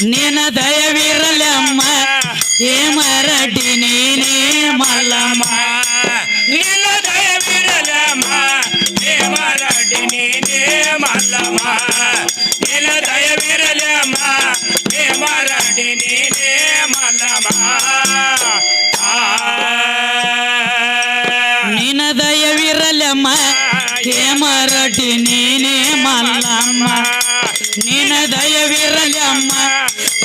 ನಿನ್ನ ದಯವಿರಲಮ್ಮ ಹೇಮರಡ್ಡಿ ನೀನೇ ಮಲ್ಲಮ್ಮ ನಿನ್ನ ದಯವಿರಲಮ್ಮ ಹೇಮರಡ್ಡಿ ನೀನೇ ಮಲ್ಲಮ್ಮ ನಿನ್ನ ದಯವಿರಲಮ್ಮ ಹೇಮರಡ್ಡಿ ನೀನೇ ಮಲ್ಲಮ್ಮ ನಿನ್ನ ದಯವಿರಲಮ್ಮ ಹೇಮರಡ್ಡಿ ನೀನೇ ಮಲ್ಲಮ್ಮ ನಿನ್ನ ದಯವಿರಲಮ್ಮ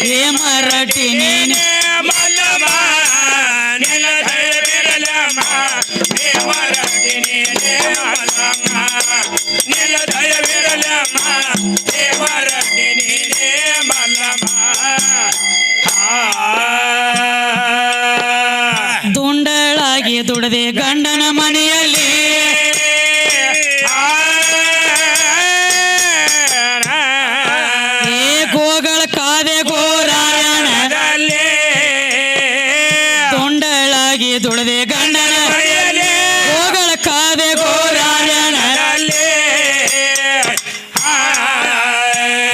ಹೇಮರಡ್ಡಿ ನೀನೇ ಮಲ್ಲಮ್ಮ ನಿನ್ನ ದಯವಿರಲಮ್ಮ ಹೇಮರಡ್ಡಿ ನೀನೇ ಮಲ್ಲಮ್ಮ ನಿನ್ನ ದಯವಿರಲಮ್ಮ ಹೇಮರಡ್ಡಿ ನೀನೇ ಮಲ್ಲಮ್ಮ ದುಂಡಳಾಗಿ ದುಡದೆ ಗಂಡನ ಮನೆಯಲ್ಲಿ ಗೋಗಳ ಕಾದೆ ಗೋರಾಯಣದಲ್ಲಿ ದುಂಡಳಾಗಿ ದುಡದೆ ಗಂಡನ ಗೋಗಳ ಕಾದೆ ಗೋರಾಯಣದಲ್ಲಿ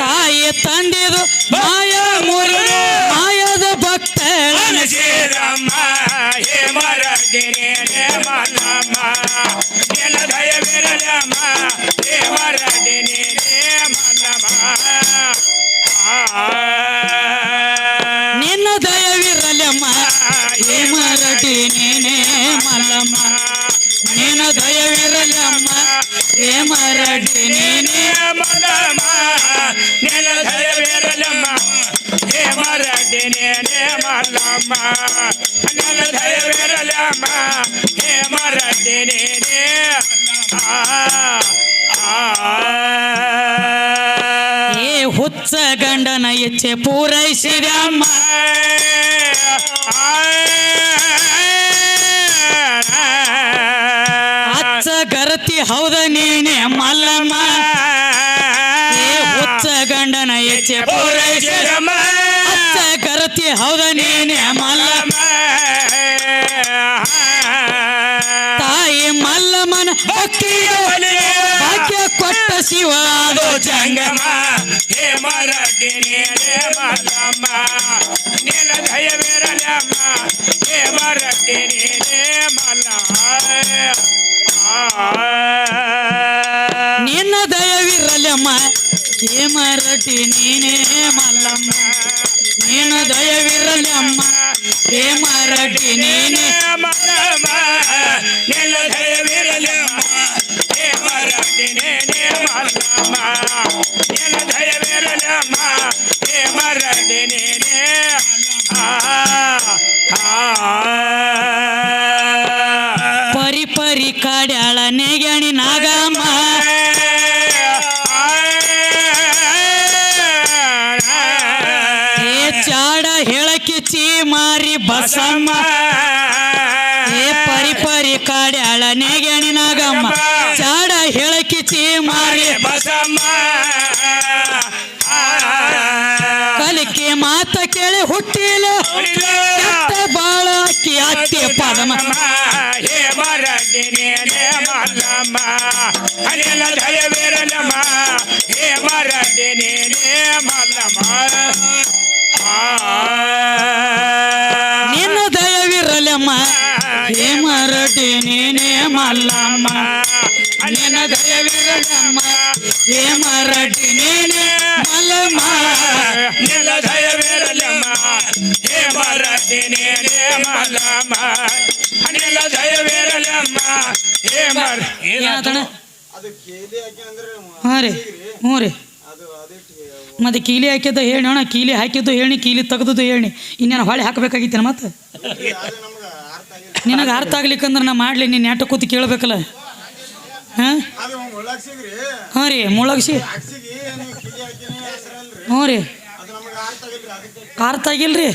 ತಾಯಿ ತಂದಿದು ಮಾಯ ಮುರು ಮಾಯದ ಭಕ್ತಳ ಶ್ರೀರಮ್ಮ ಹೇಮರಡ್ಡಿ ನೀನೇ ಮಲ್ಲಮ್ಮ ನಿನ್ನ ದಯವಿರಲಮ್ಮ ಹೇಮರಡ್ಡಿ ನೀನೇ ಮಲ್ಲಮ್ಮ ನಿನ್ನ ದಯವಿರಲಮ್ಮ ಹೇಮರಡ್ಡಿ ನೀನೇ ಮಲ್ಲಮ್ಮ ನಿನ್ನ ದಯವಿರಲಮ್ಮ ಹೇಮರಡ್ಡಿ ನೀನೇ ಮಲ್ಲಮ್ಮ ನಿನ್ನ ದಯವಿರಲಮ್ಮ ಹೇಮರಡ್ಡಿ ನೀನೇ ಮಲ್ಲಮ್ಮ ನಿನ್ನ ದಯವಿರಲಮ್ಮ ಹೇಮರಡ್ಡಿ ನೀನೇ ಏ ಹುಚ್ಚ ಗಂಡನ ಇಚ್ಛೆ ಪೂರೈಸಿದಮ್ಮ ಅಚ್ಚ ಗರತಿ ಹೌದ ನೀನೆ ಮಲ್ಲಮ್ಮ ಏ ಹುಚ್ಚ ಗಂಡನ ಇಚ್ಛೆ ಪೂರೈಸಿದಮ್ಮ ಅಚ್ಚ ಗರತಿ ಹೌದ ನೀನೆ ಮಲ್ಲಮ್ಮ ತಾಯಿ ಮಲ್ಲಮ್ಮನ ಭಾಗ್ಯ ಕೊಟ್ಟ ಶಿವಾದೋ ಜಂಗಮ ಹೇಮರಡ್ಡಿ ನೀನೇ ಮಲ್ಲಮ್ಮ ನಿನ್ನ ದಯವಿರಲಮ್ಮ ಹೇಮರಡ್ಡಿ ನೀನೇ ಮಲ್ಲಮ್ಮ ನಿನ್ನ ದಯವಿರಲಮ್ಮ ಹೇಮರಡ್ಡಿ ನೀನೇ ಮಲ್ಲಮ್ಮ ನಿನ್ನ ದಯವಿರಲಮ್ಮ ಹೇಮರಡ್ಡಿ ನೀನೇ ಮಲ್ಲಮ್ಮ ನಿನ್ನ ದಯವಿರಲಮ್ಮ ಹೇಮರಡ್ಡಿ ನೀನೇ ಮಲ್ಲಮ್ಮ ನಿನ್ನ ದಯವಿರಲಮ್ಮ ಹೇಮರಡ್ಡಿ ನೀನೇ ಪರಿ ಪರಿ ಕಾಡ್ಯಾಳ ನೆಗಣಿ ನಾಗಮ್ಮ ಏ ಚಾಡ ಹೇಳಕಿ ಚೀ ಮಾರಿ ಬಸಮ್ಮ ಏ ಪರಿ ಪರಿ ಕಾಡ್ಯಾಳ ನೆಗಣಿ ನಾಗಮ್ಮ ಚಾಡ ಹೇಳಕಿ ಚೀ ಮಾರಿ ಬಸಮ್ಮ ಕಲಿಕೆ ಮಾತ ಕೇಳಿ ಹುಟ್ಟಿಲ ಬಾಳ ಅಕ್ಕಿ ಅತ್ತಿ ಪದಮ ಹೇಮರಡ್ಡಿ ನೀನೇ ಮಲ್ಲಮ್ಮ ನಿನ್ನ ದಯವಿರಲಮ್ಮ ಹೇಮರಡ್ಡಿ ನೀನೇ ಮಲ್ಲಮ್ಮ ನಿನ್ನ ದಯವಿರಲಮ್ಮ ಹೇಮರಡ್ಡಿ ನೀನೇ ಮಲ್ಲಮ್ಮ ನಿನ್ನ ದಯವಿರಲಮ್ಮ ಹೇಮರಡ್ಡಿ ನೀನೇ ಮಲ್ಲಮ್ಮ ನಿನ್ನ ದಯವಿರಲಮ್ಮ ಹೇಮರಡ್ಡಿ ನೀನೇ ಮಲ್ಲಮ್ಮ ನಿನ್ನ ದಯವಿರಲಮ್ಮ ಹೇಮರ ಏನಾತಣ ಹಾಂ ರೀ ಹ್ಞೂ ರೀ ಮತ್ತೆ ಕೀಲಿ ಹಾಕಿದ್ದು ಹೇಳಿ ಅಣ್ಣ ಕೀಲಿ ಹಾಕಿದ್ದು ಹೇಳಿ ಕೀಲಿ ತೆಗೆದು ಹೇಳಿ ಇನ್ನೇನು ಹೊಳೆ ಹಾಕಬೇಕಾಗಿತ್ತೇನೆ ಮತ್ತೆ ನಿನಗೆ ಅರ್ಥ ಆಗ್ಲಿಕ್ಕಂದ್ರೆ ನಾ ಮಾಡಲಿ ನೀನು ನೆಟ್ಟ ಕೂತು ಕೇಳಬೇಕಲ್ಲ ಹಾಂ ಹಾಂ ರೀ ಮುಳಗ್ಸಿ ಹ್ಞೂ ರೀ ಅರ್ಥ ಆಗಿಲ್ರಿ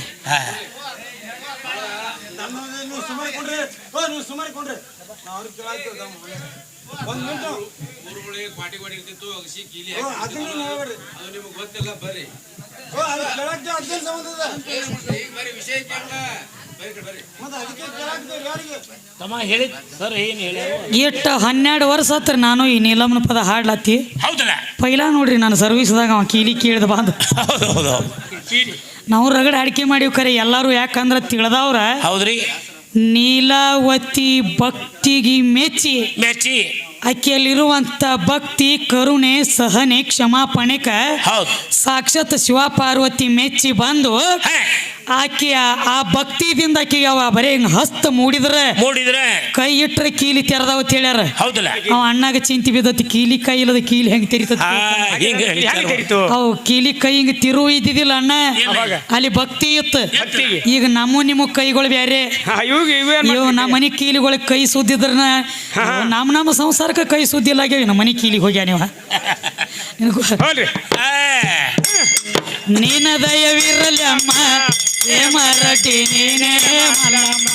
ತಮ್ಮ ಹೇಳಿ ಸರ್ ಏನು ಹೇಳಿ ಎಷ್ಟು 12 ವರ್ಷ ಹತ್ರ ನಾನು ಈ ನೀಲಮ್ಮನ ಪದ ಹಾಡ್ಲತ್ತಿ ಹೌದಲ್ಲ ಪೈಲಾ ನೋಡ್ರಿ ನಾನು ಸರ್ವಿಸ್ದಾಗ ಅವ ಕೀಲಿ ಕೇಳ್ದ ಬಂದು ಹೌದು ಹೌದು ನಾವು ರಗಡ ಅಡಿಕೆ ಮಾಡಿವ್ ಖರೆ ಎಲ್ಲರೂ ಯಾಕಂದ್ರೆ ತಿಳಿದವ್ರ ಹೌದ್ರಿ ನೀಲಾವತಿ ಭಕ್ತಿಗೆ ಮೆಚ್ಚಿ ಮೆಚ್ಚಿ ಆಕೆಯಲ್ಲಿರುವಂತ ಭಕ್ತಿ ಕರುಣೆ ಸಹನೆ ಕ್ಷಮಾಪಣೆಕ ಹೌದು ಸಾಕ್ಷಾತ್ ಶಿವ ಪಾರ್ವತಿ ಮೆಚ್ಚಿ ಬಂದು ಆಕೆಯ ಆ ಭಕ್ತಿದಿಂದ ಆಕೆಗೆ ಅವ ಬರೀ ಹಿಂಗ ಹಸ್ತ ಮೂಡಿದ್ರೆ ಕೈ ಇಟ್ರೆ ಕೀಲಿ ತೆರೆದವ ಹೇಳ್ಯಾರ ಹೌದಲ್ಲ ಅವ ಅಣ್ಣಾಗ ಚಿಂತಿ ಬಿದ್ದತಿ ಕೀಲಿ ಕೈ ಇಲ್ಲದ ಕೀಲಿ ಹೆಂಗ್ ತೆರಿತದ ಅವು ಕೀಲಿ ಕೈ ಹಿಂಗ ತಿರು ಇದ್ದಿದ್ದಿಲ್ಲ ಅಣ್ಣ ಅಲ್ಲಿ ಭಕ್ತಿ ಇತ್ತು ಈಗ ನಿಮ್ಮ ಕೈಗಳು ಬ್ಯಾರೆ ಇವು ನಮ್ಮ ಮನಿ ಕೀಲಿಗಳಿಗೆ ಕೈ ಸುದ್ದಿದ್ರ ನಮ್ಮ ಸಂಸಾರಕ್ಕೆ ಕೈ ಸುದ್ದಿಲ್ಲ ಆಗ್ಯಾವ ನಮ್ಮ ಮನಿ ಕೀಲಿಗೆ ಹೋಗ್ಯಾ ನೀವ ನಿನ್ನ ದಯವಿರಲಿ ಅಮ್ಮ ಹೇಮರಟಿ ನೀನೇ ಮಲ್ಲಮ್ಮ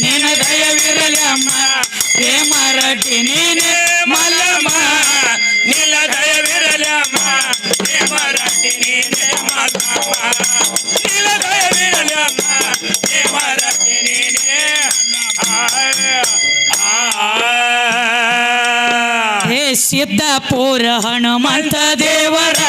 ನಿನ್ನ ದಯವಿರಲಿ ಅಮ್ಮ ಹೇಮರಟಿ ನೀನೇ ಮಲ್ಲಮ್ಮ ನಿನ್ನ ದಯವಿರಲಿ ಅಮ್ಮ ಹೇಮರಟಿ ನೀನೇ ಮಲ್ಲಮ್ಮ ನಿನ್ನ ದಯವಿರಲಿ ಅಮ್ಮ ಹೇಮರಟಿ ನೀನೇ ಹೇ ಸಿದ್ದಾಪುರ ಹನುಮಂತ ದೇವರ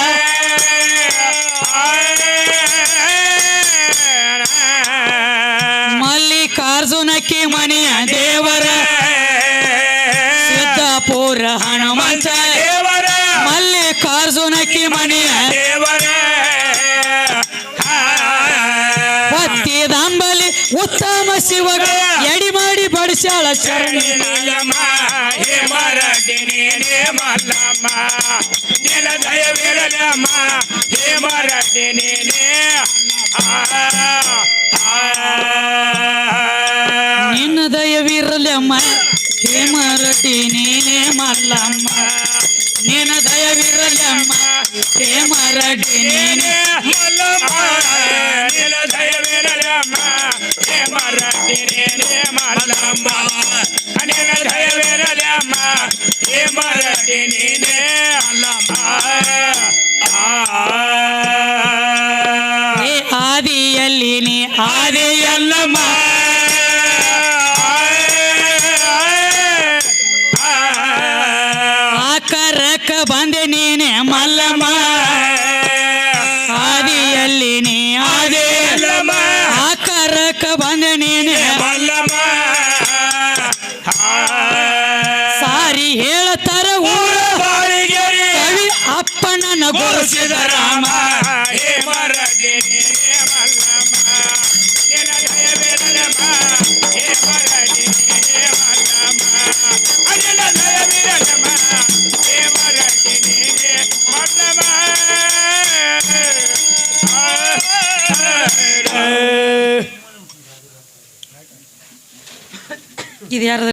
ಮಲ್ಲಿಕಾರ್ಜುನಕ್ಕೆ ಮನೆಯ ದೇವರ ಸಿದ್ದಾಪುರ ಹನುಮಂತ ದೇವರ ಮಲ್ಲಿಕಾರ್ಜುನಕ್ಕೆ ಮನೆಯ ದೇವರ ಭಕ್ತಿದಾಂಬಲಿ ಉತ್ತಮ ಶಿವಗ ಎಡಿ ಮಾಡಿ ಬಡಿಸ್ಯಾಳ ಶರಣಿ ಮಲ್ಲಮ್ಮ ಹೇ ಮರಟಿ ನೀನೇ ಮಲ್ಲಮ್ಮ ನಿನ್ನ ದಯವಿರಲಮ್ಮ ಹೇ ಮರಟಿ ನೀನೇ ನಿನ್ನ ದಯವಿರಲಮ್ಮ ಹೇ ಮರಟಿ ನೀನೇ ಮಲ್ಲಮ್ಮ ನಿನ್ನ ದಯವಿರಲಮ್ಮ ಹೇ ಮರಟಿ ನೀನೇ ಮಲ್ಲಮ್ಮ ನಿನ್ನ ದಯವಿರಲಮ್ಮ ಹೇ ಮರಟಿ ನೀನೇ ಮಲ್ಲಮ್ಮ ನಿನ್ನ ದಯವಿರಲಮ್ಮ ಹೇ ಮರಟಿ ನೀನೇ ಮಲ್ಲಮ್ಮ ಹೇ ಆದಿಯಲ್ಲಿ ನೀ ಆದಿಯಲ್ಲಮ್ಮ ಆಕರಕ ಬಂದೆ ನೀನೆ ಮಲ್ಲಮ್ಮ ಆದಿಯಲ್ಲಿ ನೀ ಆದಿಯಲ್ಲಮ್ಮ ಆಕರಕ ಬಂದೆ ನೀನೆ ಮಲ್ಲಮ್ಮ ಸಾರಿ ಹೇಳತಾರ ಊರ ಬಾಳಿಗೆರೆ ಕವಿ ಅಪ್ಪನ ಗೋಸಿದ ರಾಮ ಹೇ ಮರಟಿ ನೀನೇ ಮಲ್ಲಮ್ಮ ನಿನ್ನ ದಯವಿರಲಮ್ಮ ಹೇ ಮರಟಿ ನೀನೇ ಮಲ್ಲಮ್ಮ ನಿನ್ನ ದಯವಿರಲಮ್ಮ ಹೇ ಮರಟಿ ನೀನೇ ಮಲ್ಲಮ್ಮ ಇದು ಯಾರದ